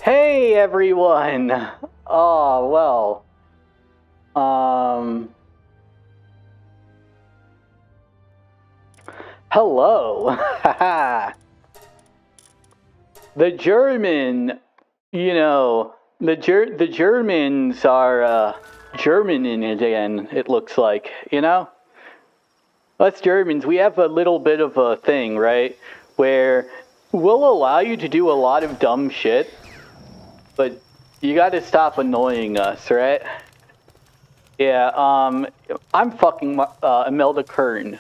Hey everyone! Oh, well. Hello! Haha! The German, the Germans are, Germaning again, it looks like, Us Germans, we have a little bit of a thing, right? Where we'll allow you to do a lot of dumb shit, but you gotta stop annoying us, right? Yeah, I'm fucking Imedla Kern.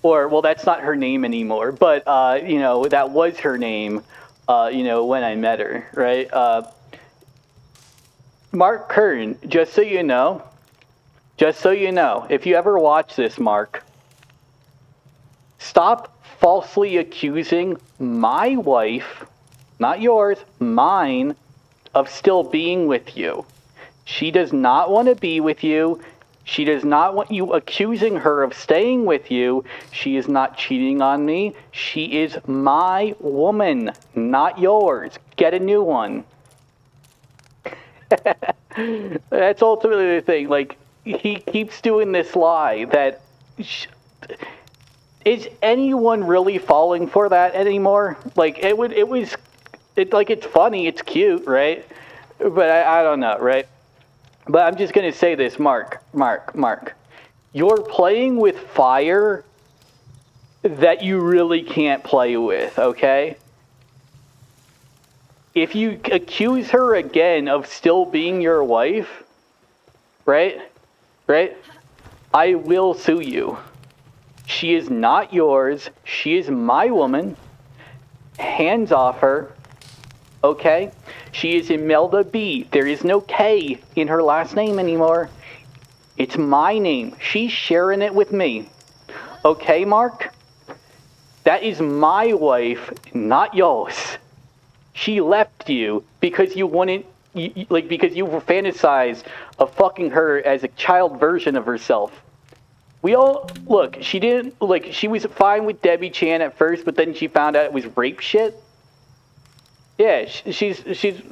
Or, well, that's not her name anymore, but, that was her name, when I met her, right? Mark Kern, just so you know, if you ever watch this, Mark, stop falsely accusing my wife, not yours, mine, of still being with you. She does not want to be with you. She does not want you accusing her of staying with you. She is not cheating on me. She is my woman, not yours. Get a new one. That's ultimately the thing. Like, he keeps doing this lie that... Is anyone really falling for that anymore? Like, it's funny, it's cute, right? But I don't know, right? But I'm just going to say this, Mark. You're playing with fire that you really can't play with, okay? If you accuse her again of still being your wife, right? I will sue you. She is not yours. She is my woman. Hands off her. Okay? She is Imedla B. There is no K in her last name anymore. It's my name. She's sharing it with me. Okay, Mark? That is my wife, not yours. She left you because you wanted, because you fantasized of fucking her as a child version of herself. We all, look, she was fine with Debbie Chan at first, but then she found out it was rape shit. Yeah, she's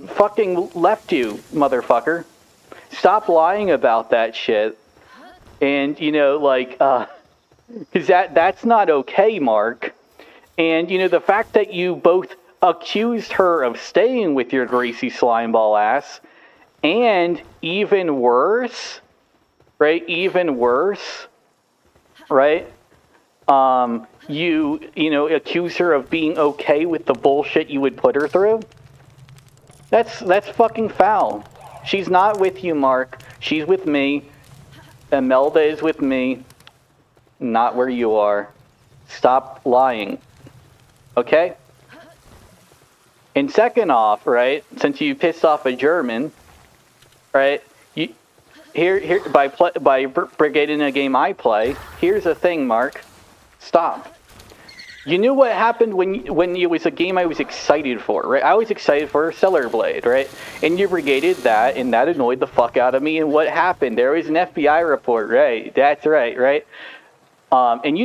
fucking left you, motherfucker. Stop lying about that shit. And, because that's not okay, Mark. And, the fact that you both accused her of staying with your greasy slimeball ass, and even worse, right? You accuse her of being okay with the bullshit you would put her through. That's fucking foul. She's not with you, Mark. She's with me. Imedla is with me. Not where you are. Stop lying. Okay? And second off, right, since you pissed off a German, right, by brigading a game I play, here's the thing, Mark. Stop. You knew what happened when it was a game I was excited for, right? I was excited for Stellar Blade, right? And you brigaded that, and that annoyed the fuck out of me. And what happened? There was an FBI report, right? That's right? And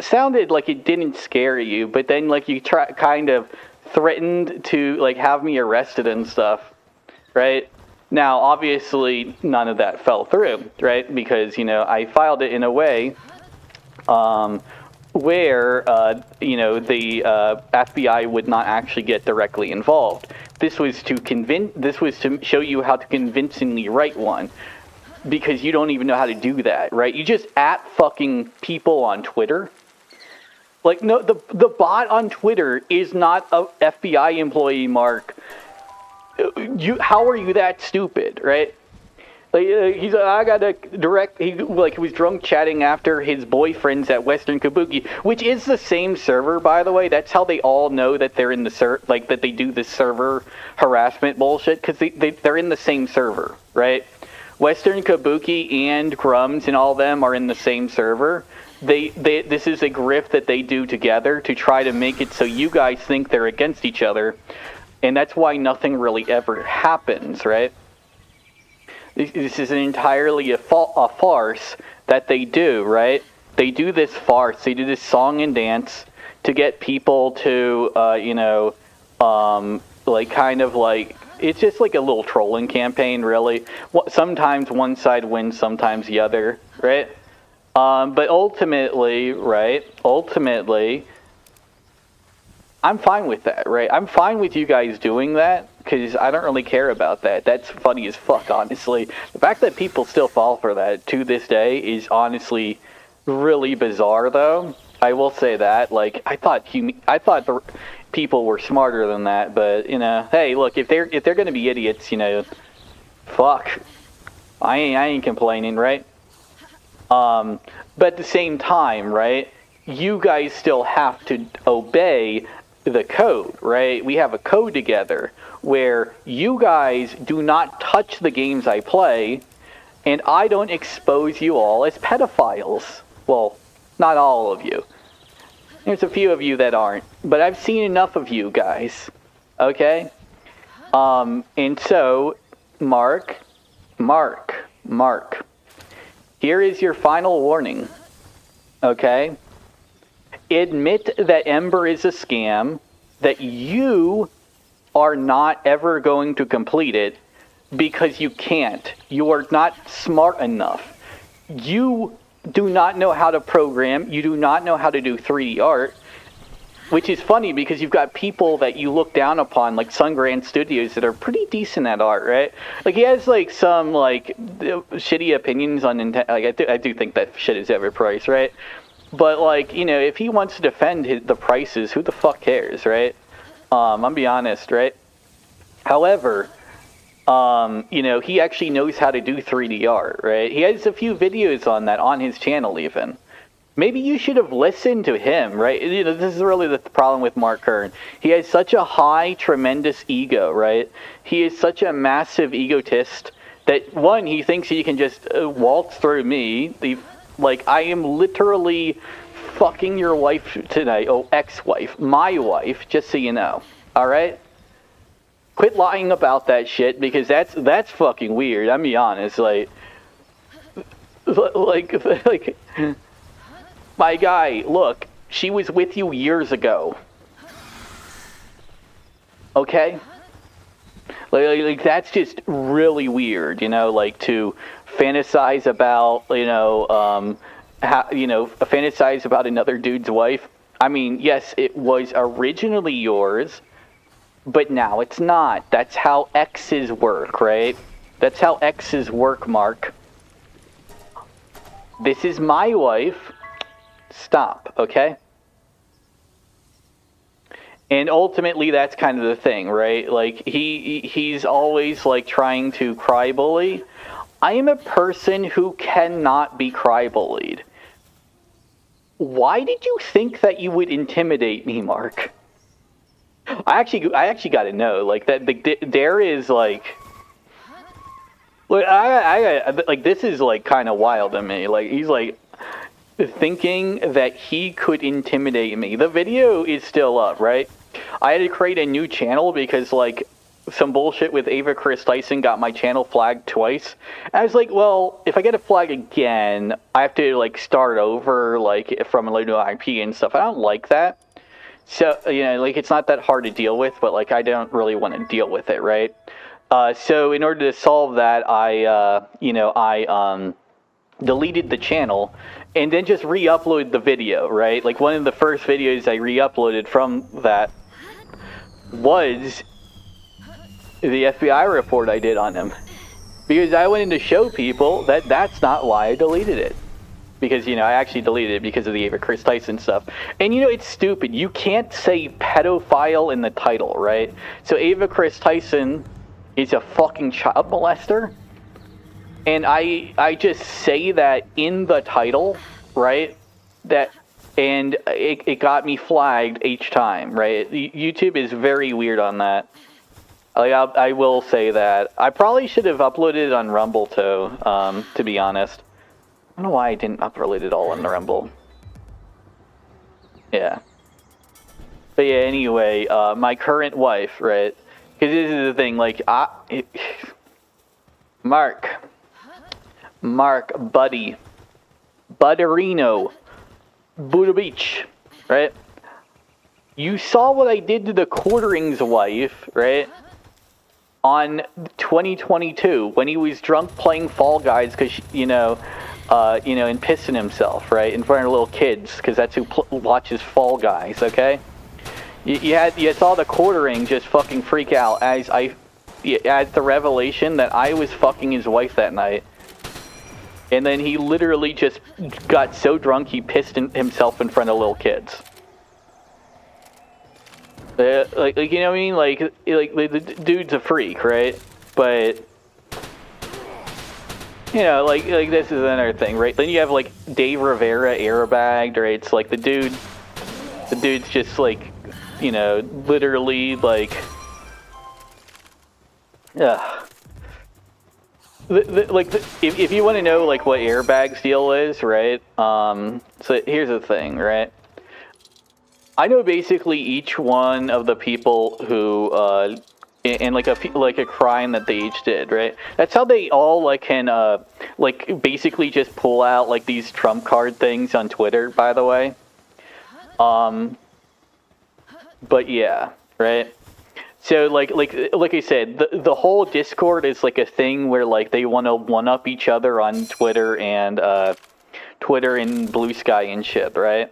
sounded like it didn't scare you, but then you kind of threatened to have me arrested and stuff, right? Now, obviously, none of that fell through, right? Because, I filed it in a way where, the FBI would not actually get directly involved. This was to show you how to convincingly write one. Because you don't even know how to do that, right? You just at fucking people on Twitter. No, the bot on Twitter is not a FBI employee, Mark. How are you that stupid, right? I got a direct. He was drunk chatting after his boyfriends at Western Kabuki, which is the same server, by the way. That's how they all know that they're in the that they do this server harassment bullshit, because they're in the same server, right? Western Kabuki and Grummz and all them are in the same server. This is a grift that they do together to try to make it so you guys think they're against each other, and that's why nothing really ever happens, right? This is entirely a farce that they do, right? They do this farce. They do this song and dance to get people to, like kind of like it's just like a little trolling campaign, really. Sometimes one side wins, sometimes the other, right? But ultimately, right? Ultimately, I'm fine with that, right? I'm fine with you guys doing that because I don't really care about that. That's funny as fuck, honestly. The fact that people still fall for that to this day is honestly really bizarre, though. I will say that. Like, I thought the people were smarter than that, but you know, hey, look, if they're gonna be idiots, you know, fuck, I ain't complaining, right? But at the same time, right? You guys still have to obey the code, right? We have a code together where you guys do not touch the games I play, and I don't expose you all as pedophiles. Well, not all of you. There's a few of you that aren't, but I've seen enough of you guys, okay? And so, Mark, here is your final warning, okay? Admit that Ember is a scam, that you are not ever going to complete it because you can't. You are not smart enough. You do not know how to program. You do not know how to do 3D art, which is funny because you've got people that you look down upon, like Sungrand Studios, that are pretty decent at art, right? Like, he has, like, some, like, shitty opinions on Nintendo. Like, I do think that shit is overpriced, right? But, like, you know, if he wants to defend the prices, who the fuck cares, right? I'm be honest, right? However, you know, he actually knows how to do 3D art, right? He has a few videos on that on his channel, even. Maybe you should have listened to him, right? You know, this is really the problem with Mark Kern. He has such a high, tremendous ego, right? He is such a massive egotist that, one, he thinks he can just waltz through me. Like, I am literally fucking your wife tonight. Oh, ex-wife. My wife, just so you know. All right? Quit lying about that shit, because that's fucking weird. I'm be honest. Like, my guy, look, she was with you years ago. Okay? Like that's just really weird, you know, like to fantasize about, fantasize about another dude's wife. I mean, yes, it was originally yours, but now it's not. That's how exes work, right? That's how exes work, Mark. This is my wife. Stop, okay? And ultimately, that's kind of the thing, right? Like, he's always, like, trying to cry bully. I am a person who cannot be cry bullied. Why did you think that you would intimidate me, Mark? I actually got to know, like, that there is, like... Like, this is, like, kind of wild to me. Like, he's, like... thinking that he could intimidate me. The video is still up, right? I had to create a new channel because, like, some bullshit with Ava Chris Tyson got my channel flagged twice. And I was like, well, if I get a flag again, I have to, like, start over, like, from a new IP and stuff. I don't like that. So, you know, like, it's not that hard to deal with, but, like, I don't really want to deal with it, right? So in order to solve that, I deleted the channel and then just re-uploaded the video, right? Like, one of the first videos I re-uploaded from that was the FBI report I did on him. Because I wanted to show people that that's not why I deleted it. Because, you know, I actually deleted it because of the Ava Chris Tyson stuff. And, you know, it's stupid. You can't say pedophile in the title, right? So Ava Chris Tyson is a fucking child molester. And I just say that in the title, right? And it got me flagged each time, right? YouTube is very weird on that. Like, I will say that. I probably should have uploaded it on Rumble, too, to be honest. I don't know why I didn't upload it all on the Rumble. Yeah. But yeah, anyway, my current wife, right? Because this is the thing, like, Mark, buddy, Butterino, Buddha Beach, right? You saw what I did to the Quartering's wife, right? On 2022, when he was drunk playing Fall Guys, because and pissing himself, right, in front of little kids, because that's who watches Fall Guys. Okay, you saw the Quartering just fucking freak out as the revelation that I was fucking his wife that night, and then he literally just got so drunk he pissed himself in front of little kids. Like you know what I mean? Like the dude's a freak, right? But like this is another thing, right? Then you have like Dave Rivera airbagged, right? It's like the dude's just like, literally like, if you want to know like what airbag's deal is, right? So here's the thing, right? I know basically each one of the people who, and like a crime that they each did, right? That's how they all can basically just pull out like these trump card things on Twitter, by the way. But yeah, right. So like I said, the whole Discord is like a thing where like they want to one up each other on Twitter and Blue Sky and shit, right?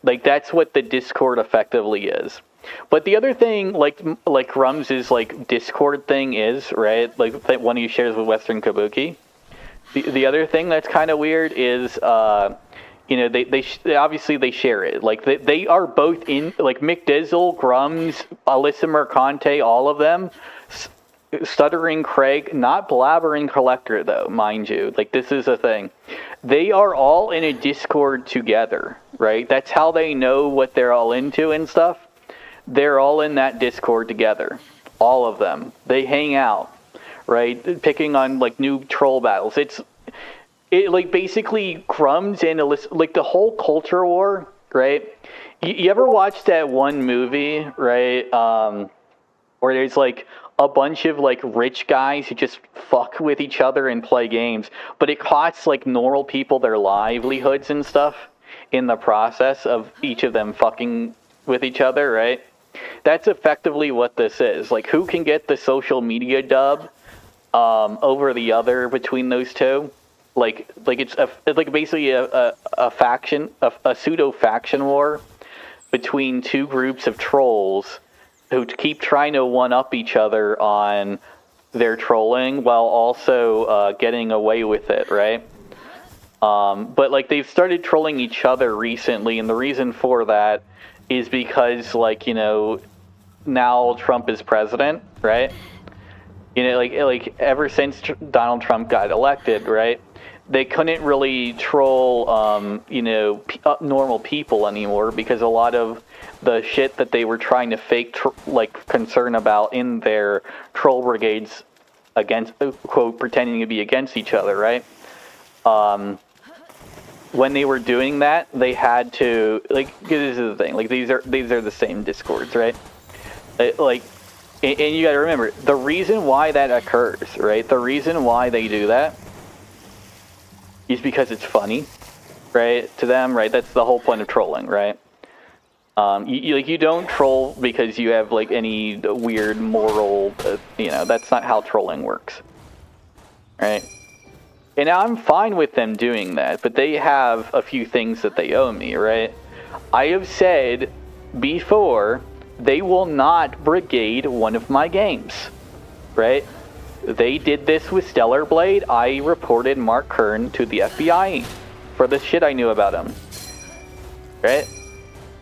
Like that's what the Discord effectively is. But the other thing, like Grummz' like Discord thing is, right? Like one he shares with Western Kabuki. The other thing that's kind of weird is, they obviously they share it. Like they are both in, like Mick Dizzle, Grummz, Alyssa Mercante, all of them. Stuttering Craig, not Blabbering Collector though, mind you. Like this is a thing. They are all in a Discord together, right? That's how they know what they're all into and stuff. They're all in that Discord together. All of them. They hang out, right? Picking on like new troll battles. It like basically Grummz and like the whole culture war, right? You ever watch that one movie, right? Where there's like a bunch of like rich guys who just fuck with each other and play games, but it costs like normal people their livelihoods and stuff in the process of each of them fucking with each other, right? That's effectively what this is. Like, who can get the social media dub over the other between those two? Like it's like basically a faction, a pseudo faction war between two groups of trolls who keep trying to one-up each other on their trolling while also getting away with it, right? But like they've started trolling each other recently, and the reason for that is because now Trump is president, right? Like ever since Donald Trump got elected, right? They couldn't really troll normal people anymore because a lot of the shit that they were trying to fake concern about in their troll brigades against, quote, pretending to be against each other, right? When they were doing that, they had to, like, this is the thing, like these are the same Discords, right? And you got to remember the reason why that occurs, right? The reason why they do that is because it's funny, right? To them, right? That's the whole point of trolling, right? You don't troll because you have like any weird moral, that's not how trolling works, right? And I'm fine with them doing that, but they have a few things that they owe me, right? I have said before they will not brigade one of my games, right? They did this with Stellar Blade. I reported Mark Kern to the FBI for the shit I knew about him, right?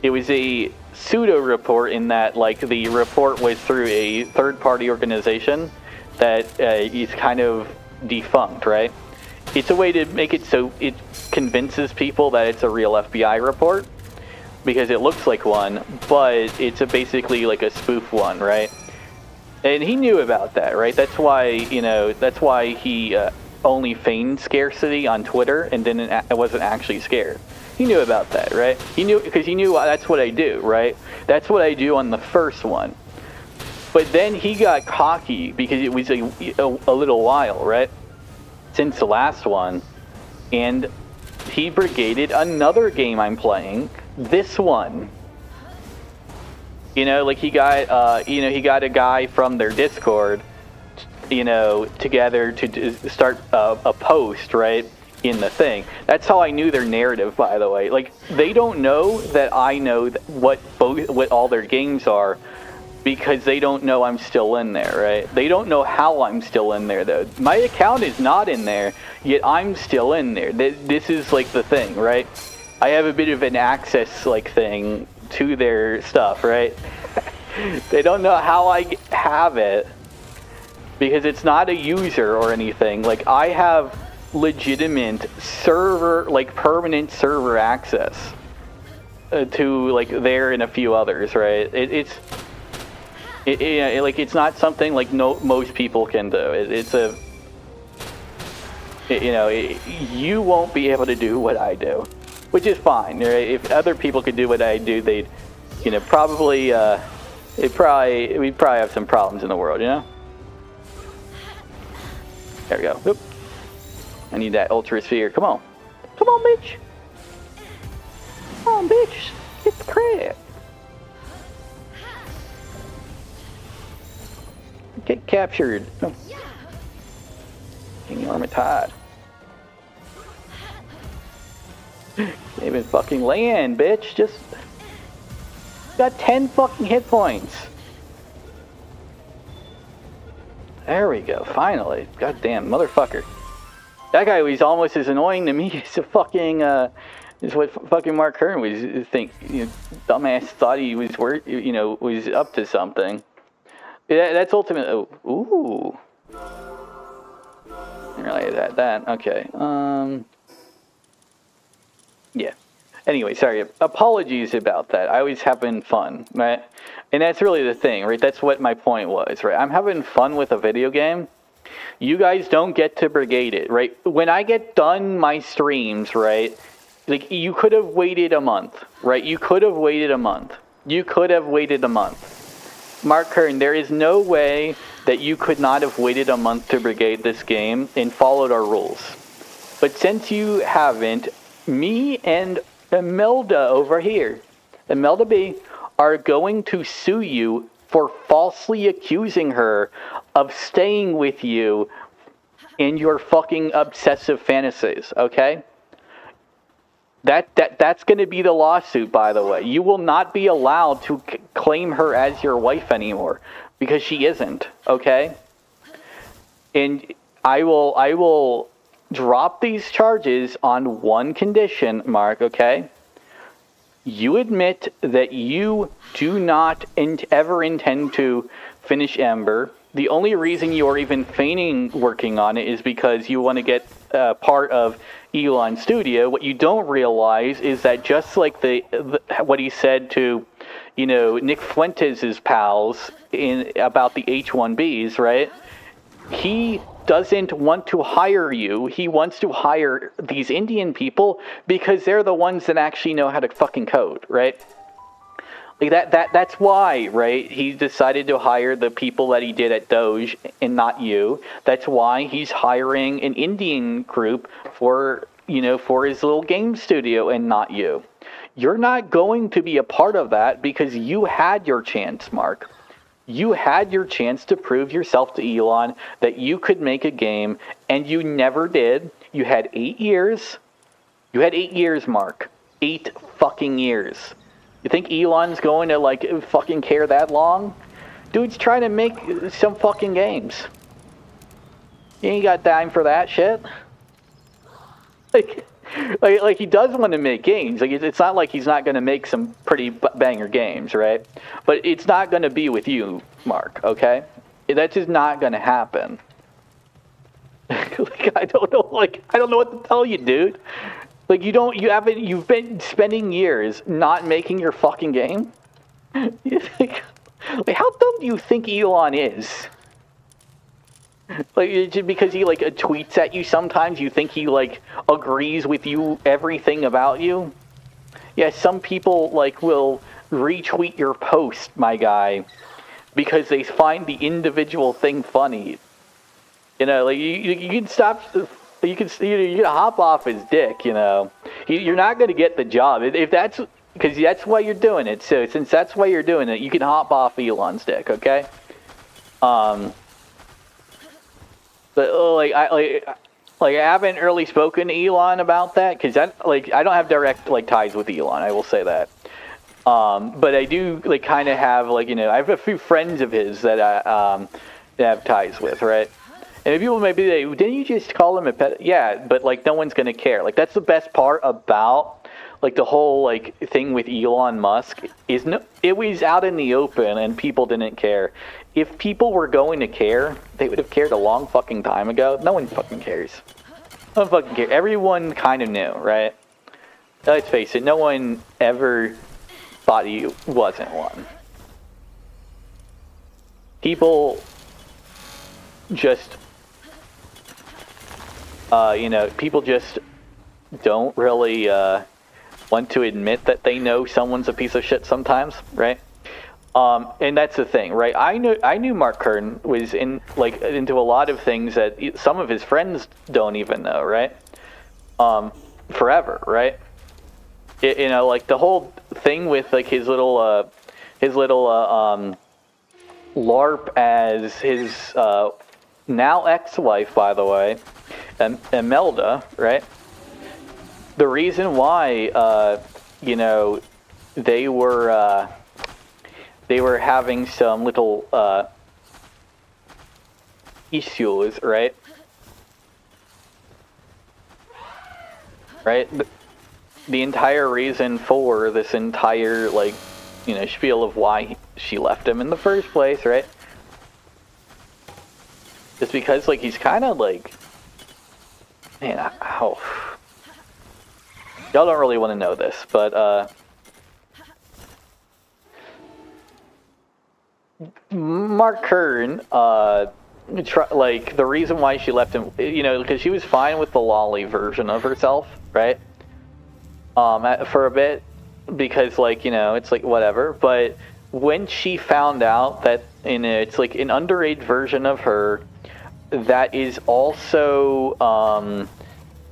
It was a pseudo report in that, like, the report was through a third-party organization that is kind of defunct, right? It's a way to make it so it convinces people that it's a real FBI report because it looks like one, but it's basically like a spoof one, right? And he knew about that, right? That's why, he only feigned scarcity on Twitter and wasn't actually scared. He knew about that, right? He knew because he knew that's what I do, right? That's what I do on the first one. But then he got cocky because it was a little while, right? Since the last one. And he brigaded another game I'm playing, this one, You know, like he got, he got a guy from their Discord, together to start a post, right, in the thing. That's how I knew their narrative, by the way. Like, they don't know that I know what all their games are, because they don't know I'm still in there, right? They don't know how I'm still in there, though. My account is not in there, yet I'm still in there. This is, like, the thing, right? I have a bit of an access, like, thing to their stuff, right? They don't know how I have it, because it's not a user or anything. Like, I have legitimate server, like, permanent server access to, like, there and a few others, right? It's not something like most people can do. You won't be able to do what I do, which is fine. Right? If other people could do what I do, they'd, probably, we'd probably have some problems in the world, There we go. Oop. I need that ultra sphere. Come on, bitch. Come on, bitch. Get the crap. Get captured. Oh. King Armatide. Can't even fucking land, bitch. Just got 10 fucking hit points. There we go. Finally. Goddamn motherfucker. That guy was almost as annoying to me as a fucking is what fucking Mark Kern was. Dumbass thought he was was up to something. Yeah, that's ultimate. Oh, ooh. Didn't realize that. Okay. Yeah. Anyway, sorry. Apologies about that. I was having fun, right? And that's really the thing, right? That's what my point was, right? I'm having fun with a video game. You guys don't get to brigade it, right? When I get done my streams, right? Like, you could have waited a month, right? You could have waited a month. Mark Kern, there is no way that you could not have waited a month to brigade this game and followed our rules. But since you haven't, me and Imedla over here, Imedla B, are going to sue you for falsely accusing her of staying with you in your fucking obsessive fantasies, okay? That's going to be the lawsuit, by the way. You will not be allowed to claim her as your wife anymore, because she isn't, okay? And I will drop these charges on one condition, Mark, okay? You admit that you do not ever intend to finish Ember. The only reason you are even feigning working on it is because you want to get part of Elon Studio. What you don't realize is that just like what he said to, Nick Fuentes' pals about the H-1Bs, right? He doesn't want to hire you. He wants to hire these Indian people because they're the ones that actually know how to fucking code, right? Like that's why, right? He decided to hire the people that he did at Doge and not you. That's why he's hiring an Indian group for his little game studio and not you. You're not going to be a part of that because you had your chance, Mark. You had your chance to prove yourself to Elon that you could make a game, and you never did. You had 8 years. You had 8 years, Mark. 8 fucking years. You think Elon's going to, fucking care that long? Dude's trying to make some fucking games. You ain't got time for that shit. Like he does want to make games. Like, it's not like he's not going to make some pretty banger games, right? But it's not going to be with you, Mark, okay? That's just not going to happen. I don't know what to tell you, dude. Like, you've been spending years not making your fucking game? Like, how dumb do you think Elon is? Like, just because he, tweets at you sometimes, you think he, agrees with you, everything about you? Yeah, some people, will retweet your post, my guy, because they find the individual thing funny. You can stop... You can hop off his dick, You're not going to get the job. If that's, because that's why you're doing it. So since that's why you're doing it, you can hop off Elon's dick, okay? But I haven't really spoken to Elon about that because I don't have direct ties with Elon. I will say that. But I do kind of have I have a few friends of his that I have ties with, right? And people may be like, didn't you just call him a pet? Yeah, but no one's gonna care. That's the best part about the whole thing with Elon Musk is it was out in the open and people didn't care. If people were going to care, they would have cared a long fucking time ago. No one fucking cares. No one fucking cares. Everyone kind of knew, right? Let's face it, no one ever thought he wasn't one. People just people just don't really want to admit that they know someone's a piece of shit sometimes, right? And that's the thing, right? I knew Mark Kern was into a lot of things that some of his friends don't even know, right? Forever, right? The whole thing with his little LARP as his now ex-wife, by the way, Imedla, right? The reason why, they were having some little issues, right? Right? The entire reason for this entire, spiel of why she left him in the first place, right? Is because, he's kind of, man, ow. Y'all don't really want to know this, but, Mark Kern, the reason why she left him, because she was fine with the lolly version of herself, right? For a bit, because, it's whatever, but when she found out that, it's an underage version of her that is also,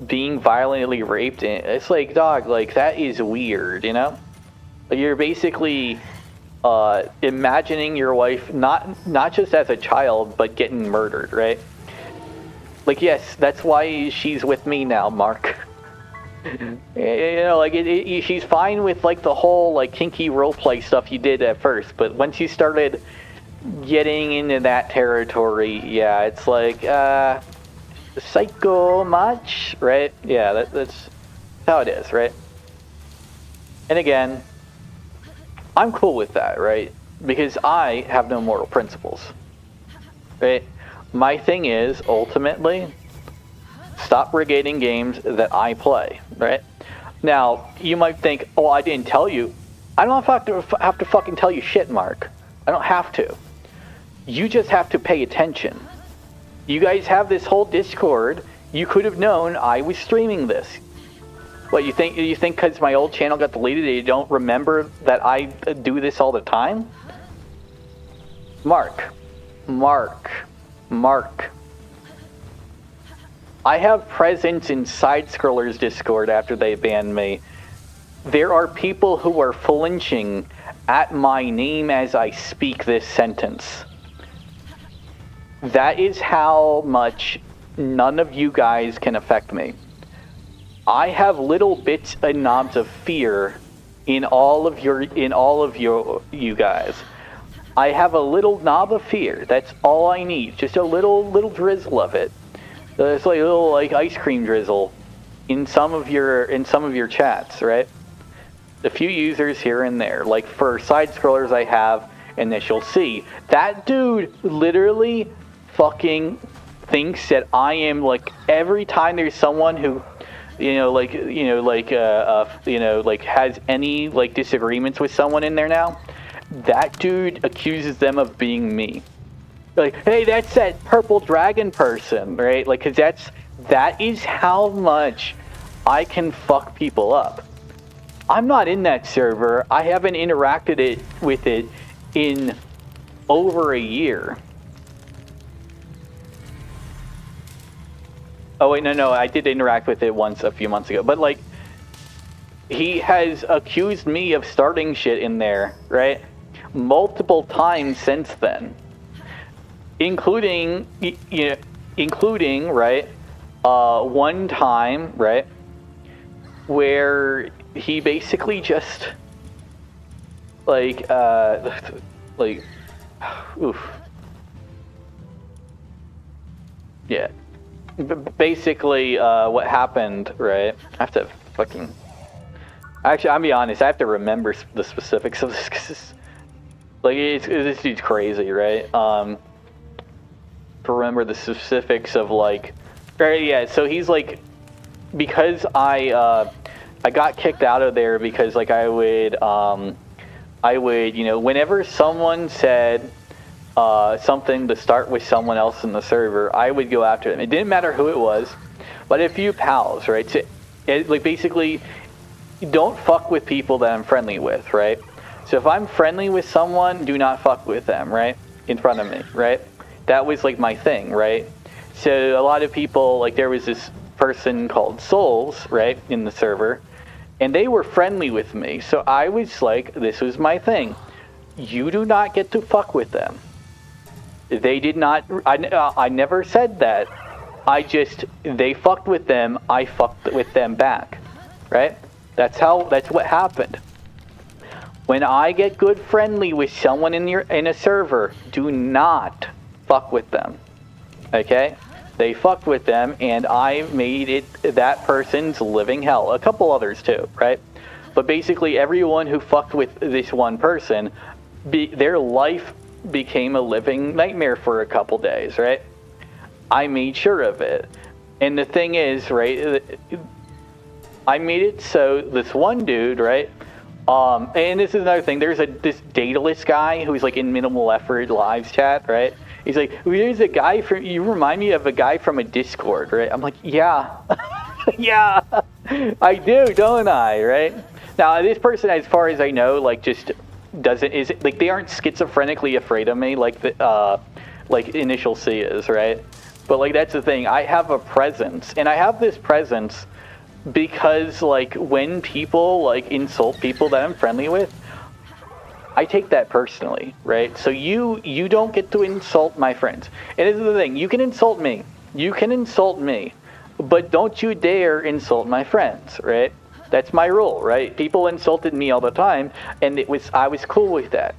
being violently raped, it's dog, that is weird, You're basically imagining your wife not just as a child but getting murdered, right? Yes, that's why she's with me now, Mark. She's fine with the whole kinky roleplay stuff you did at first, but once you started getting into that territory, yeah, it's psycho much, right? Yeah, that's how it is, right? And again, I'm cool with that, right? Because I have no moral principles, right? My thing is, ultimately, stop regating games that I play, right? Now, you might think, oh, I didn't tell you. I don't have to fucking tell you shit, Mark. I don't have to. You just have to pay attention. You guys have this whole Discord. You could have known I was streaming this. What, you think because my old channel got deleted, you don't remember that I do this all the time? Mark. I have presence in Side Scrollers Discord after they banned me. There are people who are flinching at my name as I speak this sentence. That is how much none of you guys can affect me. I have little bits and knobs of fear in all of you guys. I have a little knob of fear. That's all I need. Just a little drizzle of it. It's a little ice cream drizzle in some of your chats, right? A few users here and there. For Side Scrollers I have initial C. That dude literally fucking thinks that I am every time there's someone who has any disagreements with someone in there now, that dude accuses them of being me. Hey, that's that purple dragon person, right? Because that is how much I can fuck people up. I'm not in that server. I haven't interacted with it in over a year. Oh wait, no, I did interact with it once a few months ago. But He has accused me of starting shit in there, right? Multiple times since then, including, right? One time, right, where he basically just like, oof, yeah. Basically, what happened, right? I have to fucking. Actually, I'll be honest. I have to remember the specifics of this because, like, this dude's crazy, right? To remember the specifics of like, right? Yeah. So he's like, because I got kicked out of there because like I would whenever someone said something to start with someone else in the server, I would go after them. It didn't matter who it was, but a few pals, right? So, like basically, don't fuck with people that I'm friendly with, right? So if I'm friendly with someone, do not fuck with them, right? In front of me, right? That was like my thing, right? So a lot of people, like there was this person called Souls, right, in the server, and they were friendly with me. So I was like, this was my thing. You do not get to fuck with them. They did not, I never said that. They fucked with them, I fucked with them back, right? That's what happened. When I get good friendly with someone in a server, do not fuck with them, okay? They fucked with them, and I made it that person's living hell. A couple others too, right? But basically, everyone who fucked with this one person, their life became a living nightmare for a couple days, right? I made sure of it. And the thing is, right, I made it so this one dude, right, and this is another thing, there's this dataless guy who's like in minimal effort lives chat, right? He's like, there's a guy you remind me of a guy from a Discord, right? I'm like, yeah, yeah, I do, don't I, right? Now, this person, as far as I know, like just they aren't schizophrenically afraid of me like Initial C is, right? But like that's the thing, I have a presence, and I have this presence because like when people like insult people that I'm friendly with, I take that personally, right? So you don't get to insult my friends. And this is the thing, you can insult me, but don't you dare insult my friends, right? That's my rule, right? People insulted me all the time, and I was cool with that,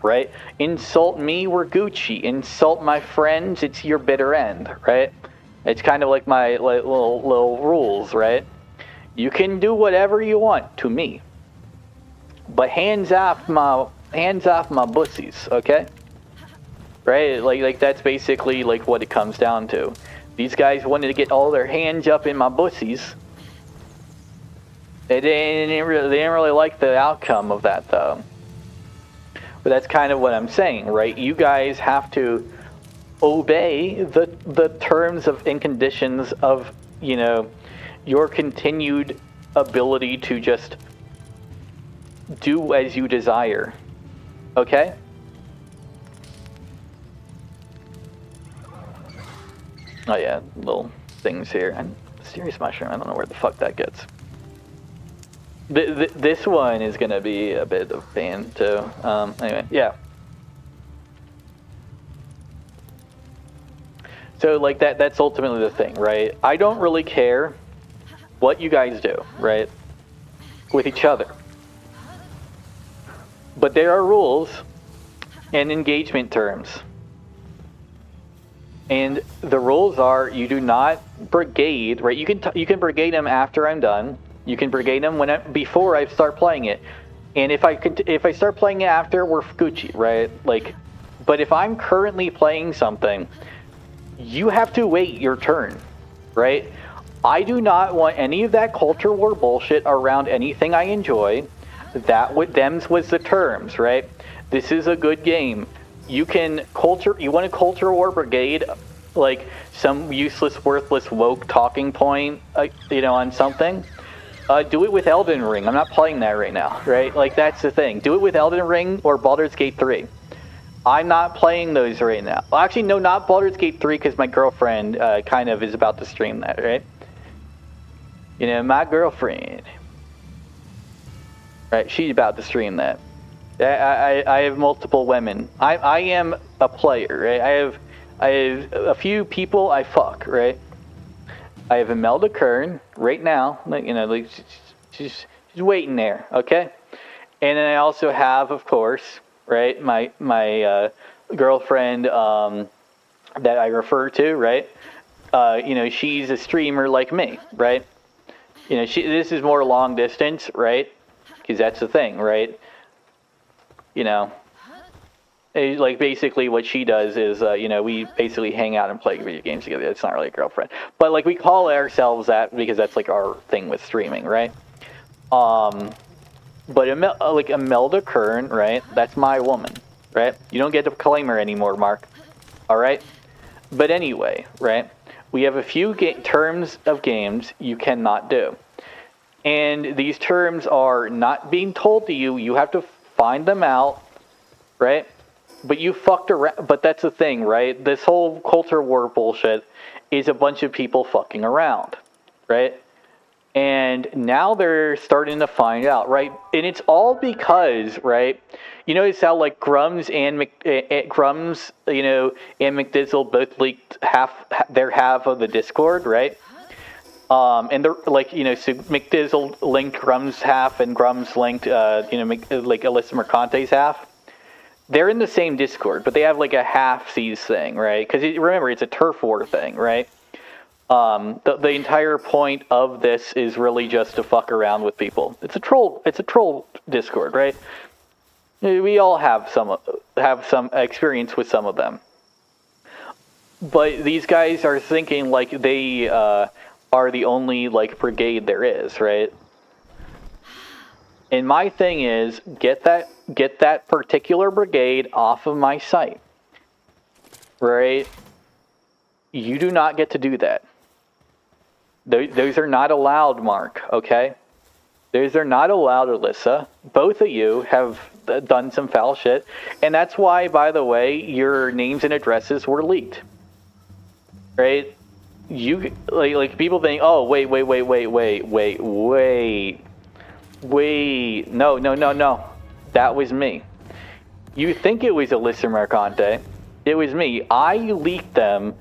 right? Insult me, we're Gucci. Insult my friends, it's your bitter end, right? It's kind of like my little rules, right? You can do whatever you want to me, but hands off my bussies, okay? Right? Like that's basically like what it comes down to. These guys wanted to get all their hands up in my bussies. They didn't really like the outcome of that, though. But that's kind of what I'm saying, right? You guys have to obey the terms and conditions of, your continued ability to just do as you desire. Okay? Oh yeah, little things here. And Mysterious Mushroom, I don't know where the fuck that gets. This one is going to be a bit of pain, too. Anyway, yeah. So, like, that's ultimately the thing, right? I don't really care what you guys do, right? With each other. But there are rules and engagement terms. And the rules are you do not brigade, right? You can brigade them after I'm done. You can brigade them before I start playing it, and if I start playing it after, we're Gucci, right? Like, but if I'm currently playing something, you have to wait your turn, right? I do not want any of that culture war bullshit around anything I enjoy. Them's was the terms, right? This is a good game. You want a culture war brigade, like some useless, worthless, woke talking point, on something. Do it with Elden Ring. I'm not playing that right now, right? Like, that's the thing. Do it with Elden Ring or Baldur's Gate 3. I'm not playing those right now. Well, actually, no, not Baldur's Gate 3, because my girlfriend kind of is about to stream that, right? My girlfriend. Right? She's about to stream that. I have multiple women. I am a player, right? I have a few people I fuck, right? I have Imedla Kern right now. You know, like she's waiting there, okay? And then I also have, of course, right, my girlfriend that I refer to, right? You know, she's a streamer like me, right? You know, this is more long distance, right? Because that's the thing, right? You know, like basically what she does is, you know, we basically hang out and play video games together. It's not really a girlfriend, but like we call ourselves that because that's like our thing with streaming, right? But like Imedla Kern, right? That's my woman, right? You don't get to claim her anymore, Mark. All right. But anyway, right? We have a few terms of games you cannot do, and these terms are not being told to you. You have to find them out, right? But you fucked around. But that's the thing, right? This whole culture war bullshit is a bunch of people fucking around, right? And now they're starting to find out, right? And it's all because, right? You notice how like Grummz and Grummz, you know, and McDizzle both leaked their half of the Discord, right? And they're like, you know, so McDizzle linked Grummz half, and Grummz linked, you know, like Alyssa Mercante's half. They're in the same Discord, but they have like a half-seas thing, right? Because remember, it's a turf war thing, right? The entire point of this is really just to fuck around with people. It's a troll Discord, right? We all have some experience with some of them. But these guys are thinking like they are the only like brigade there is, right? And my thing is get that particular brigade off of my site. Right? You do not get to do that. Those are not allowed, Mark, okay? Those are not allowed, Alyssa. Both of you have done some foul shit. And that's why, by the way, your names and addresses were leaked. Right? You, like people think, oh, wait. No. That was me. You think it was Alyssa Mercante. It was me. I leaked them.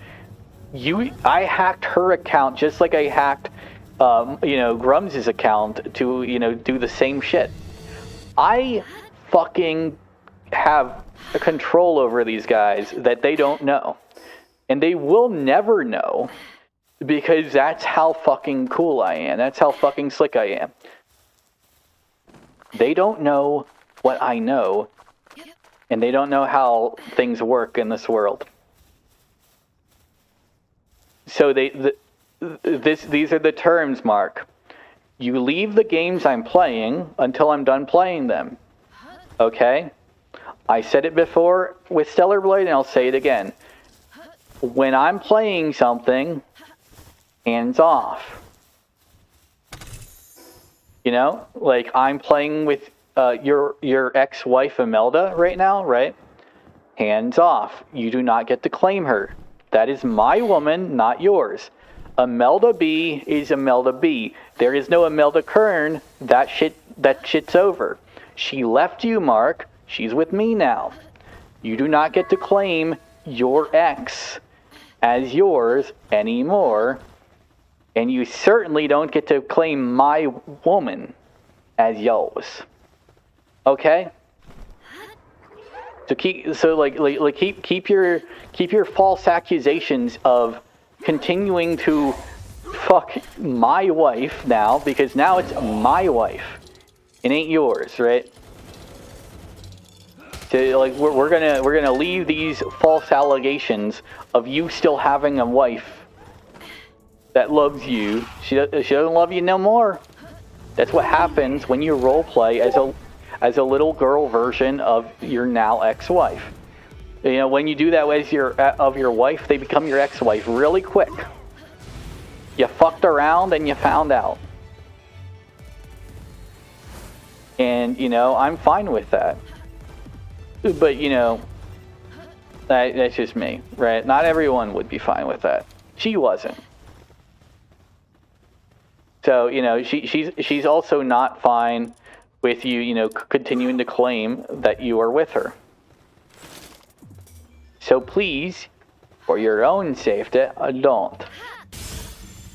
I hacked her account just like I hacked, you know, Grummz's account to, you know, do the same shit. I fucking have a control over these guys that they don't know. And they will never know because that's how fucking cool I am. That's how fucking slick I am. They don't know what I know, and they don't know how things work in this world. So these are the terms, Mark. You leave the games I'm playing until I'm done playing them. Okay? I said it before with Stellar Blade, and I'll say it again. When I'm playing something, hands off. You know? Like, I'm playing with your ex-wife Imedla right now, right? Hands off. You do not get to claim her. That is my woman, not yours. Imedla B is Imedla B. There is no Imedla Kern. That shit's over. She left you, Mark. She's with me now. You do not get to claim your ex as yours anymore. And you certainly don't get to claim my woman as yours. Okay? So keep your false accusations of continuing to fuck my wife now, because now it's my wife. It ain't yours, right? So like we're gonna leave these false allegations of you still having a wife that loves you. She doesn't love you no more. That's what happens when you roleplay as a little girl version of your now ex-wife. You know, when you do that as your wife, they become your ex-wife really quick. You fucked around and you found out. And, you know, I'm fine with that. But, you know, that's just me, right? Not everyone would be fine with that. She wasn't. So, you know, she's also not fine with you, you know, continuing to claim that you are with her. So please, for your own safety, don't.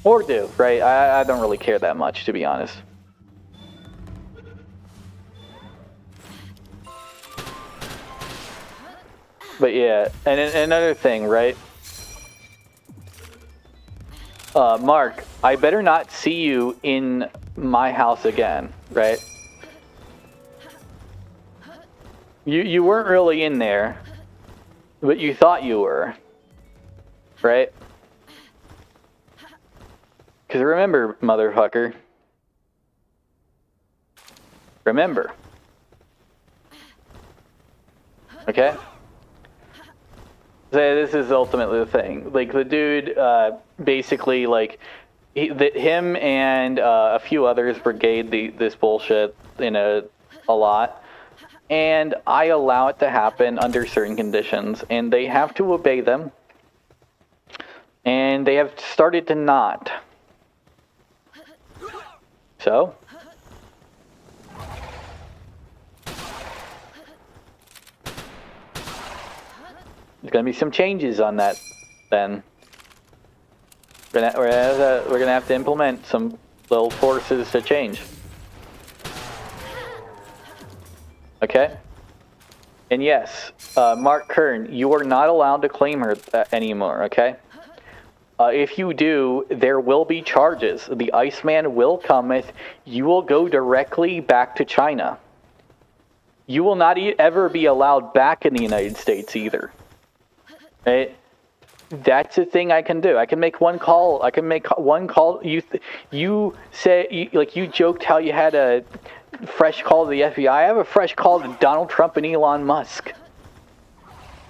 Or do, right? I don't really care that much, to be honest. But yeah, and another thing, right? Mark, I better not see you in my house again, right? You weren't really in there, but you thought you were, right? Because remember, motherfucker. Remember. Okay? So this is ultimately the thing. Like, the dude, basically, like, him and a few others brigade this bullshit, you know, a lot. And I allow it to happen under certain conditions, and they have to obey them. And they have started to not. So? There's going to be some changes on that, then. We're gonna have to implement some little forces to change. Okay? And yes, Mark Kern, you are not allowed to claim her anymore, okay? If you do, there will be charges. The Iceman will cometh. You will go directly back to China. You will not ever be allowed back in the United States either. Right? That's the thing I can do. I can make one call. I can make one call. You say, like, you joked how you had a fresh call to the FBI. I have a fresh call to Donald Trump and Elon Musk.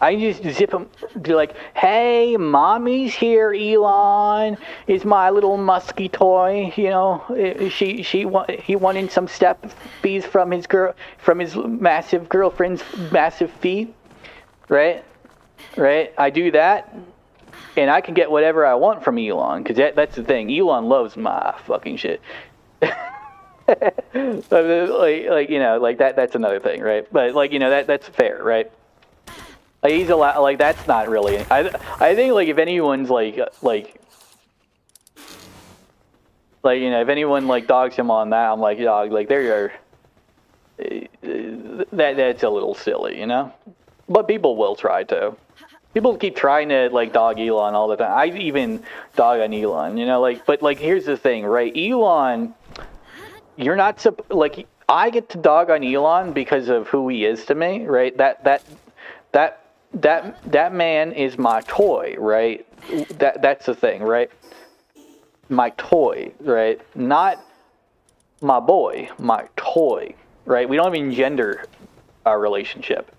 I just zip them, be like, hey, mommy's here, Elon. It's my little musky toy. You know, he wanted some steppies from his massive girlfriend's massive feet. Right? I do that. And I can get whatever I want from Elon, because that's the thing. Elon loves my fucking shit. like you know, like that's another thing, right? But like, you know, that's fair, right? Like, he's a lot, like, that's not really. I think, like, if anyone's like you know, if anyone like dogs him on that, I'm like, dog, like, there you're. That's a little silly, you know. But people will try to. People keep trying to, like, dog Elon all the time. I even dog on Elon, you know, like, but, like, here's the thing, right? Elon, you're not, like, I get to dog on Elon because of who he is to me, right? That man is my toy, right? That's the thing, right? My toy, right? Not my boy, my toy, right? We don't even gender our relationship,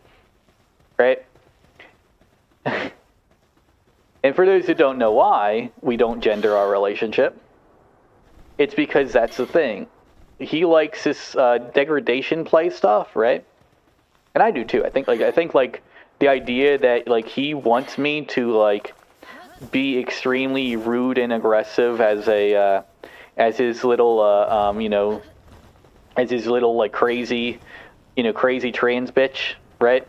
right? And for those who don't know why we don't gender our relationship, it's because that's the thing. He likes this degradation play stuff, right? And I do too. I think like the idea that, like, he wants me to, like, be extremely rude and aggressive as his little you know, as his little, like, crazy trans bitch, right?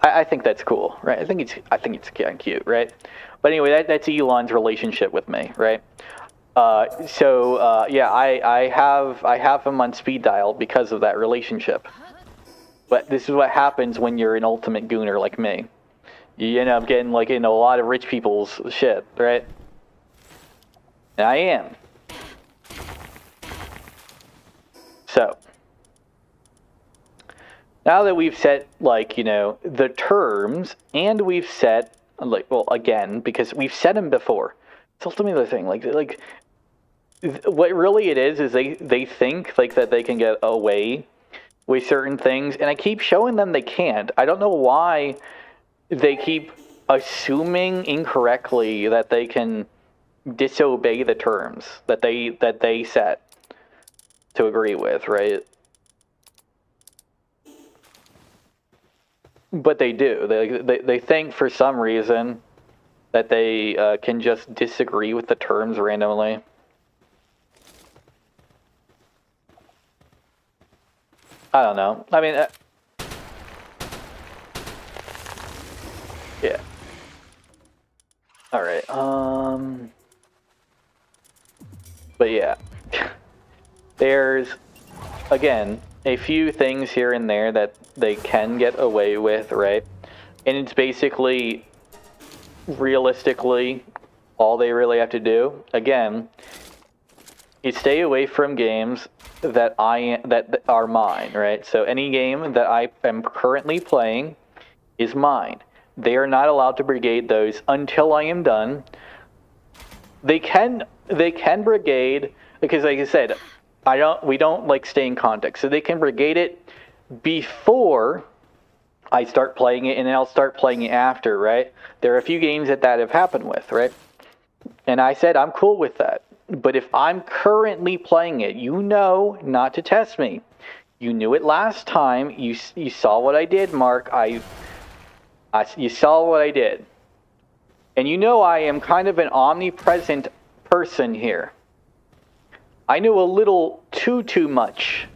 I think that's cool, right? I think it's kind of cute, right? But anyway, that's Elon's relationship with me, right? Yeah, I have him on speed dial because of that relationship. But this is what happens when you're an ultimate gooner like me. You end up getting, like, in a lot of rich people's shit, right? And I am. So, now that we've set, like, you know, the terms, and we've set, like, well, again, because we've set them before. It's ultimately the thing, like, what really it is they think, like, that they can get away with certain things, and I keep showing them they can't. I don't know why they keep assuming incorrectly that they can disobey the terms that they set to agree with, right? But they do. They think for some reason that they can just disagree with the terms randomly. I don't know. I mean, yeah. All right. But yeah, there's again a few things here and there that they can get away with, right? And it's basically, realistically, all they really have to do, again, is stay away from games that are mine, right? So any game that I am currently playing is mine. They are not allowed to brigade those until I am done. They can brigade, because like I said, we don't like stay in contact. So they can brigade it before I start playing it, and then I'll start playing it after, right? There are a few games that have happened with, right? And I said I'm cool with that. But if I'm currently playing it, you know not to test me. You knew it last time. You saw what I did, Mark. You saw what I did. And you know I am kind of an omnipresent person here. I know a little too much.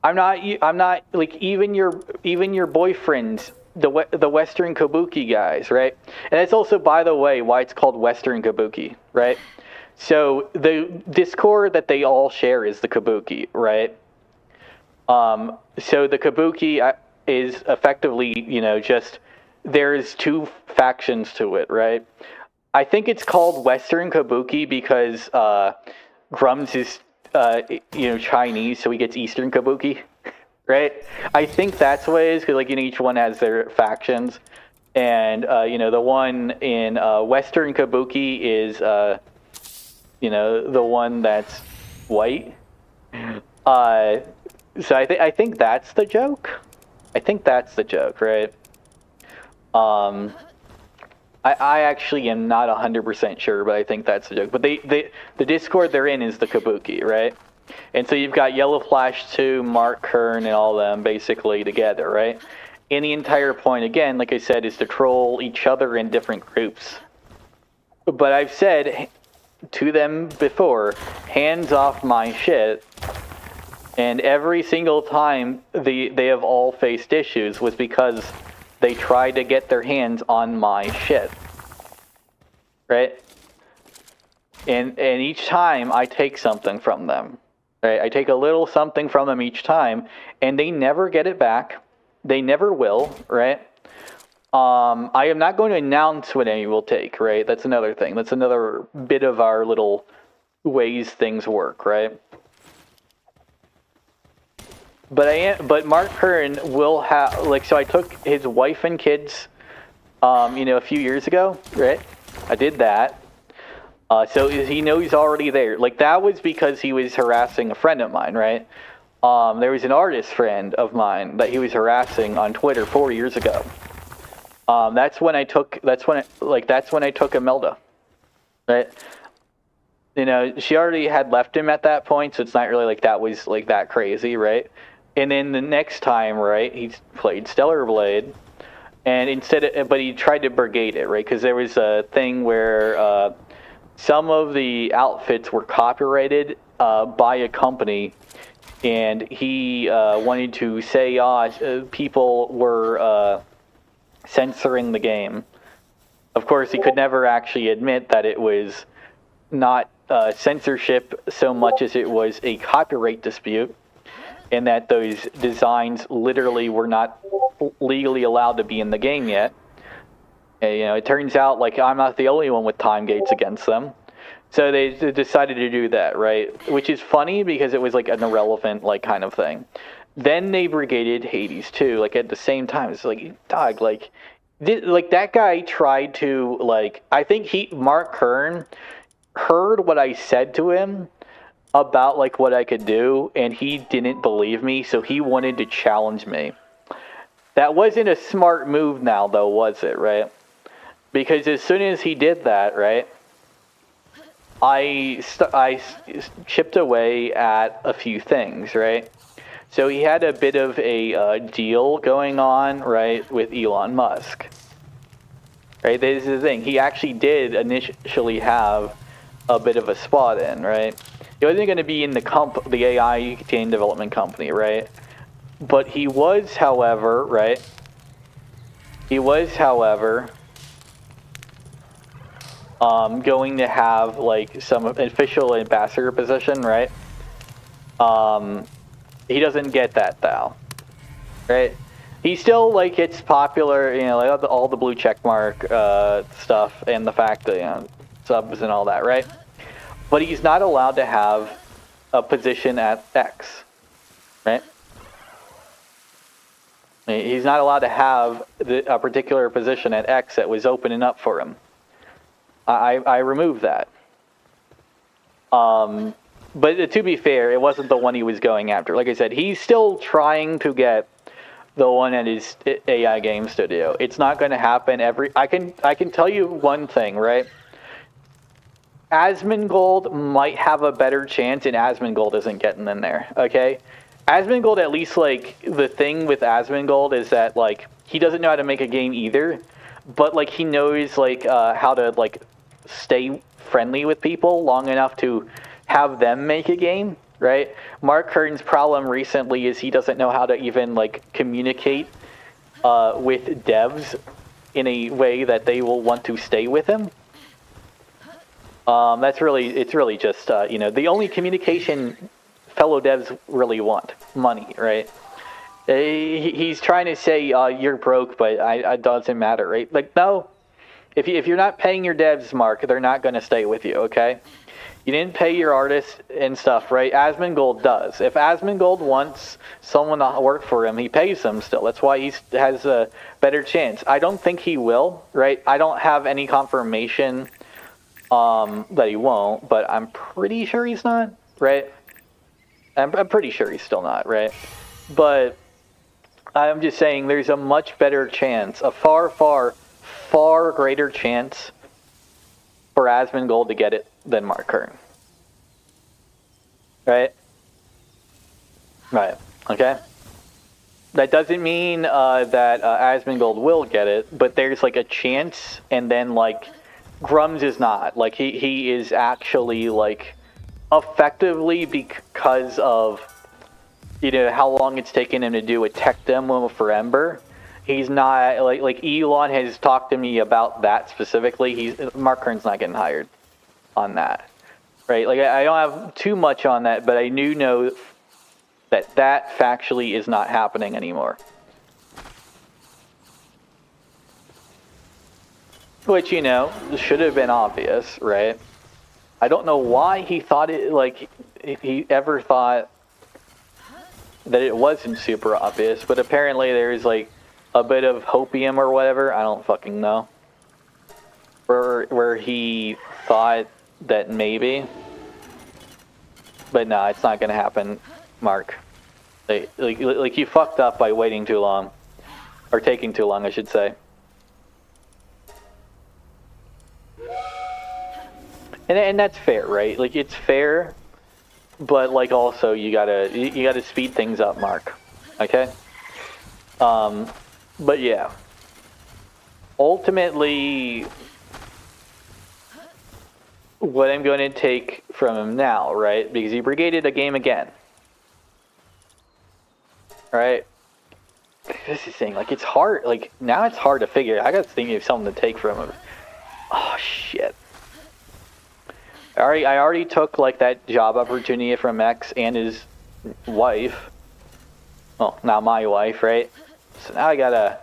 I'm not like even your boyfriends, the Western Kabuki guys, right? And that's also, by the way, why it's called Western Kabuki, right? So the Discord that they all share is the Kabuki, right? So the Kabuki is effectively, just there's two factions to it, right? I think it's called Western Kabuki because Grummz is Chinese, so he gets Eastern Kabuki, right? I think that's what it is, because each one has their factions, and the one in Western Kabuki is the one that's white. So I think that's the joke. I think that's the joke, right? I actually am not 100% sure, but I think that's the joke. But the Discord they're in is the Kabuki, right? And so you've got Yellow Flash 2, Mark Kern, and all them basically together, right? And the entire point, again, like I said, is to troll each other in different groups. But I've said to them before, hands off my shit. And every single time they have all faced issues was because they tried to get their hands on my shit. Right? And each time I take something from them. Right? I take a little something from them each time, and they never get it back. They never will, right? I am not going to announce what any will take, right? That's another thing. That's another bit of our little ways things work, right? But Mark Kern will have, so I took his wife and kids, a few years ago, right? I did that. So he knows he's already there. That was because he was harassing a friend of mine, right? There was an artist friend of mine that he was harassing on Twitter 4 years ago. That's when I took Imedla, right? She already had left him at that point, so it's not really that was that crazy, right? And then the next time, right, he played Stellar Blade, and but he tried to brigade it, right? Because there was a thing where some of the outfits were copyrighted by a company, and he wanted to say people were censoring the game. Of course, he could never actually admit that it was not censorship so much as it was a copyright dispute, and that those designs literally were not legally allowed to be in the game yet. And, it turns out I'm not the only one with time gates against them. So they decided to do that, right? Which is funny because it was an irrelevant kind of thing. Then they brigaded Hades too, at the same time. It's dog, that guy tried to I think Mark Kern heard what I said to him about what I could do, and he didn't believe me, so he wanted to challenge me. That wasn't a smart move now, though, was it, right? Because as soon as he did that, right, I chipped away at a few things, right? So he had a bit of a deal going on, right, with Elon Musk. Right, this is the thing. He actually did initially have a bit of a spot in, right? It wasn't going to be in the AI game development company, right? But he was, however, right? He was, however, going to have like some official ambassador position, right? He doesn't get that though, right? He still like gets popular, you know, like all the blue checkmark stuff and the fact that, you know, subs and all that, right? But he's not allowed to have a position at X, right? He's not allowed to have a particular position at X that was opening up for him. I removed that. But to be fair, it wasn't the one he was going after. Like I said, he's still trying to get the one at his AI game studio. It's not going to happen I can tell you one thing, right? Asmongold might have a better chance, and Asmongold isn't getting in there, okay? Asmongold, at least, like, the thing with Asmongold is that, like, he doesn't know how to make a game either, but, like, he knows, like, how to, like, stay friendly with people long enough to have them make a game, right? Mark Kern's problem recently is he doesn't know how to even, like, communicate with devs in a way that they will want to stay with him. It's really just, you know, the only communication fellow devs really want, money, right? He's trying to say, you're broke, but it doesn't matter, right? Like, no, if you're not paying your devs, Mark, they're not going to stay with you, okay? You didn't pay your artists and stuff, right? Asmongold does. If Asmongold wants someone to work for him, he pays them still. That's why he has a better chance. I don't think he will, right? I don't have any confirmation that he won't, but I'm pretty sure he's not, right? I'm pretty sure he's still not, right? But I'm just saying there's a much better chance, a far, far, far greater chance for Asmongold to get it than Mark Kern. Right? Right. Okay? That doesn't mean that Asmongold will get it, but there's like a chance, and then like Grummz is not. Like he is actually like effectively because of, you know, how long it's taken him to do a tech demo for Ember. He's not like Elon has talked to me about that specifically. Mark Kern's not getting hired on that, right? Like I don't have too much on that, but I do know that factually is not happening anymore. Which, you know, should have been obvious, right? I don't know why he thought it, like, if he ever thought that it wasn't super obvious, but apparently there's, like, a bit of hopium or whatever, I don't fucking know, where he thought that maybe, but no, it's not gonna happen, Mark. Like you fucked up by waiting too long, or taking too long, I should say. And that's fair, right? Like it's fair, but like also you gotta speed things up, Mark. Okay. But yeah. Ultimately, what I'm going to take from him now, right? Because he brigaded a game again. Right? This is the thing, like it's hard, like now it's hard to figure. I got to think of something to take from him. Oh shit. I already took like that job opportunity from X and his wife. Well, now my wife, right? So now I gotta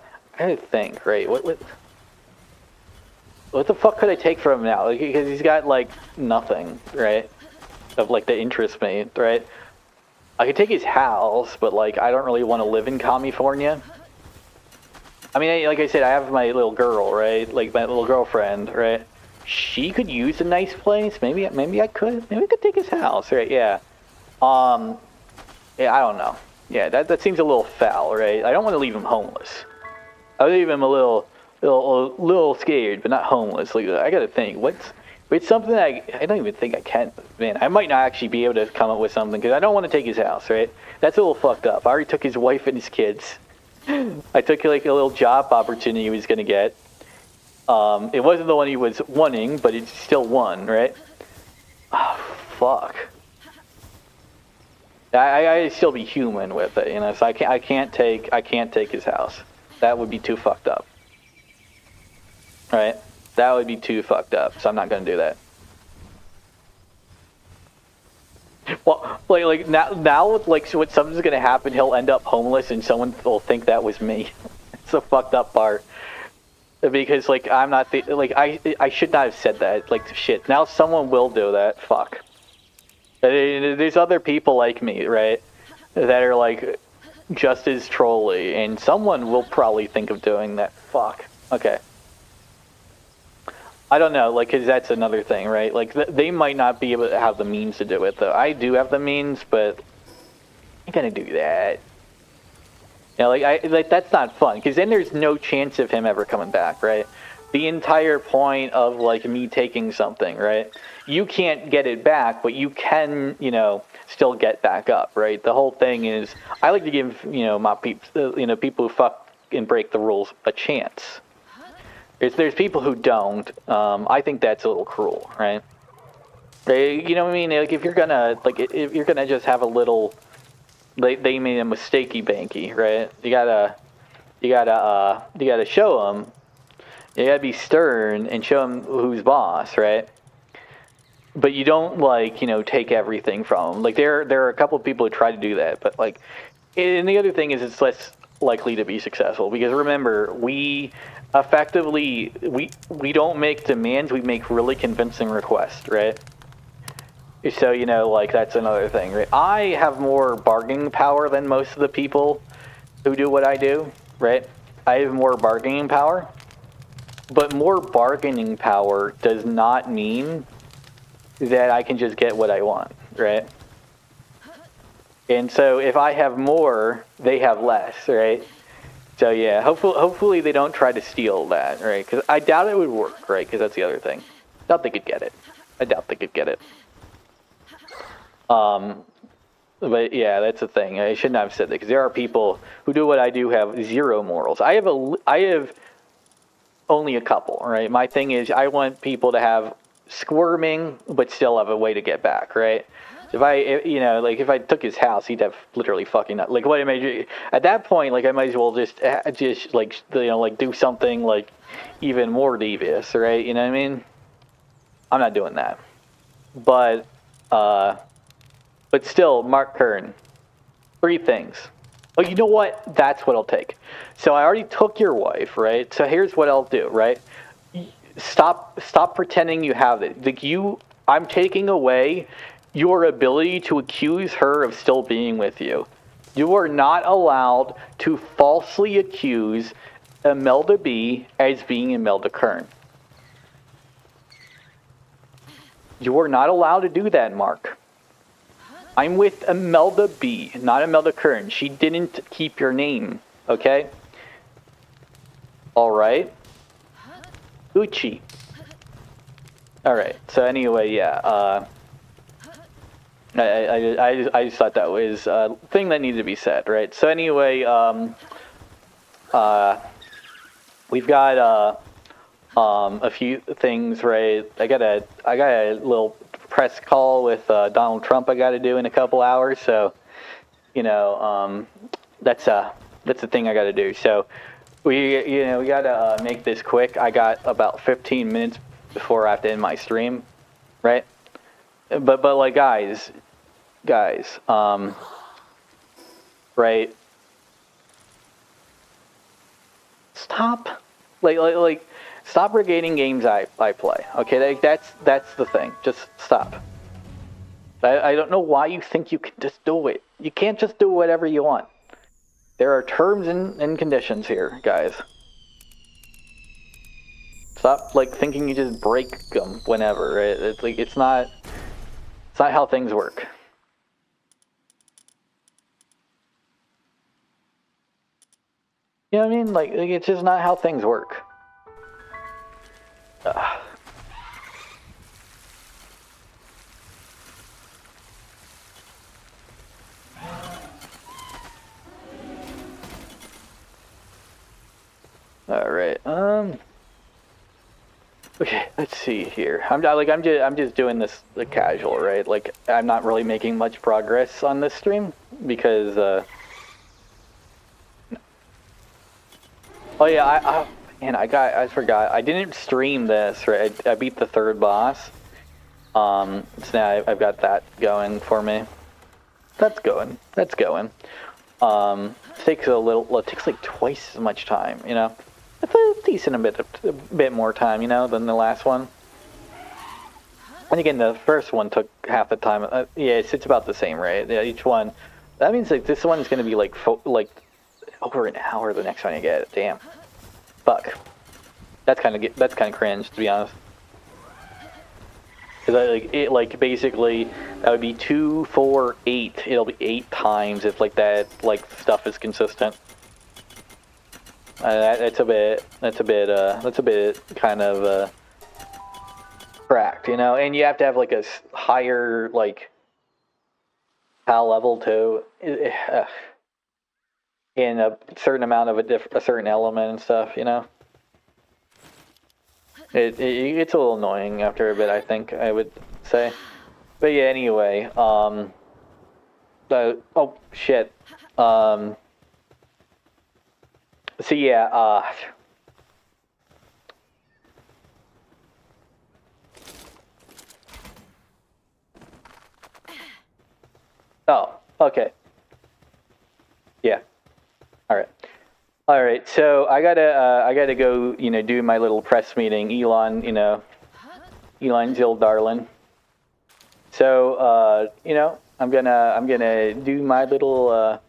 think, right? What the fuck could I take from him now? Like, because he's got like nothing, right? Of like the interest me, right? I could take his house, but like I don't really want to live in California. I mean, like I said, I have my little girl, right? Like my little girlfriend, right? She could use a nice place. Maybe I could. Maybe I could take his house, right? Yeah. Yeah, I don't know. Yeah, that seems a little foul, right? I don't want to leave him homeless. I leave him a little scared, but not homeless. Like I gotta think. It's something that I don't even think I can. Man, I might not actually be able to come up with something because I don't want to take his house, right? That's a little fucked up. I already took his wife and his kids. I took like a little job opportunity he was gonna get. It wasn't the one he was wanting, but it's still won, right? Oh, fuck. I'd still be human with it, you know. So I can't take his house. That would be too fucked up. Right? That would be too fucked up. So I'm not gonna do that. Well, like now, like so what something's gonna happen. He'll end up homeless, and someone will think that was me. It's the fucked up part. Because like I'm not the like I should not have said that. Like shit. Now someone will do that. Fuck. There's other people like me, right? That are like just as trolly, and someone will probably think of doing that. Fuck. Okay. I don't know, like, 'cause that's another thing, right? Like, they might not be able to have the means to do it, though. I do have the means, but I'm gonna do that. You know, like that's not fun, because then there's no chance of him ever coming back, right? The entire point of, like, me taking something, right? You can't get it back, but you can, you know, still get back up, right? The whole thing is, I like to give, you know, my people, you know, people who fuck and break the rules a chance. There's people who don't. I think that's a little cruel, right? You know what I mean? Like if you're gonna just have a little, they made a mistakey banky, right? You gotta show them. You gotta be stern and show them who's boss, right? But you don't like, you know, take everything from them. Like there are a couple of people who try to do that, but like, and the other thing is it's less likely to be successful because remember we effectively we don't make demands, we make really convincing requests, right? So you know, like that's another thing, right? I have more bargaining power than most of the people who do what I do, right? I have more bargaining power, but more bargaining power does not mean that I can just get what I want, right? And so if I have more, they have less, right? So yeah, hopefully they don't try to steal that, right? Because I doubt it would work, right? Because that's the other thing. Doubt they could get it. I doubt they could get it. But yeah, that's the thing. I shouldn't have said that because there are people who do what I do have zero morals. I have only a couple, right? My thing is I want people to have squirming, but still have a way to get back, right? If I took his house, he'd have literally fucking like what I made. At that point, like I might as well just like you know like do something like even more devious, right? You know what I mean? I'm not doing that, but still, Mark Kern, 3 things. Oh, you know what? That's what I'll take. So I already took your wife, right? So here's what I'll do, right? Stop pretending you have it. Like I'm taking away your ability to accuse her of still being with you. You are not allowed to falsely accuse Imedla B as being Imedla Kern. You are not allowed to do that, Mark. I'm with Imedla B, not Imedla Kern. She didn't keep your name, okay? All right. Uchi. All right. So anyway, yeah. I just thought that was a thing that needed to be said, right? So anyway, we've got a few things, right? I got a little press call with Donald Trump I got to do in a couple hours, so you know that's the thing I got to do. So we got to make this quick. I got about 15 minutes before I have to end my stream, right? But like guys, right? Stop, like stop brigading games I play. Okay, like that's the thing. Just stop. I don't know why you think you can just do it. You can't just do whatever you want. There are terms and conditions here, guys. Stop like thinking you just break them whenever. Right? It's like it's not how things work. You know what I mean? Like it's just not how things work. All right. Okay, let's see here. I'm just doing this like casual, right? Like I'm not really making much progress on this stream because oh yeah, man, I forgot. I didn't stream this, right? I beat the third boss. So now I've got that going for me. That's going. That's going. It takes it takes like twice as much time, you know? It's a decent a bit more time, you know, than the last one. And again, the first one took half the time. Yeah, it's about the same, right? Yeah, each one. That means like this one is going to be like over an hour. The next one you get. Damn. Fuck. That's kind of cringe, to be honest. Cause like basically that would be 2, 4, 8. It'll be 8 times if like that like stuff is consistent. That's a bit kind of cracked, you know. And you have to have like a higher like PAL level too, in a certain amount of a certain element and stuff, you know. It gets a little annoying after a bit, I think, I would say. But yeah, anyway, oh shit. So yeah, oh, okay. Yeah. All right. All right, so I gotta go, you know, do my little press meeting. Elon, you know, Elon's old darling. So, you know, I'm gonna do my little,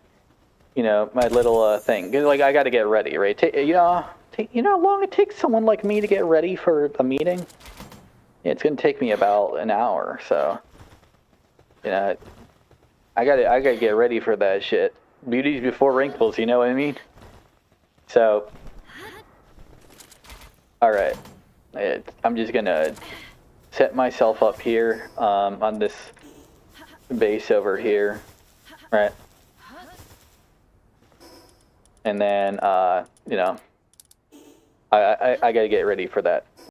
you know, my little thing. 'Cause, like, I gotta get ready, right? You know how long it takes someone like me to get ready for a meeting? Yeah, it's gonna take me about an hour. So, you know, I gotta get ready for that shit. Beauty's before wrinkles, you know what I mean? So, alright, I'm just gonna set myself up here on this base over here, right? And then, you know, I gotta get ready for that.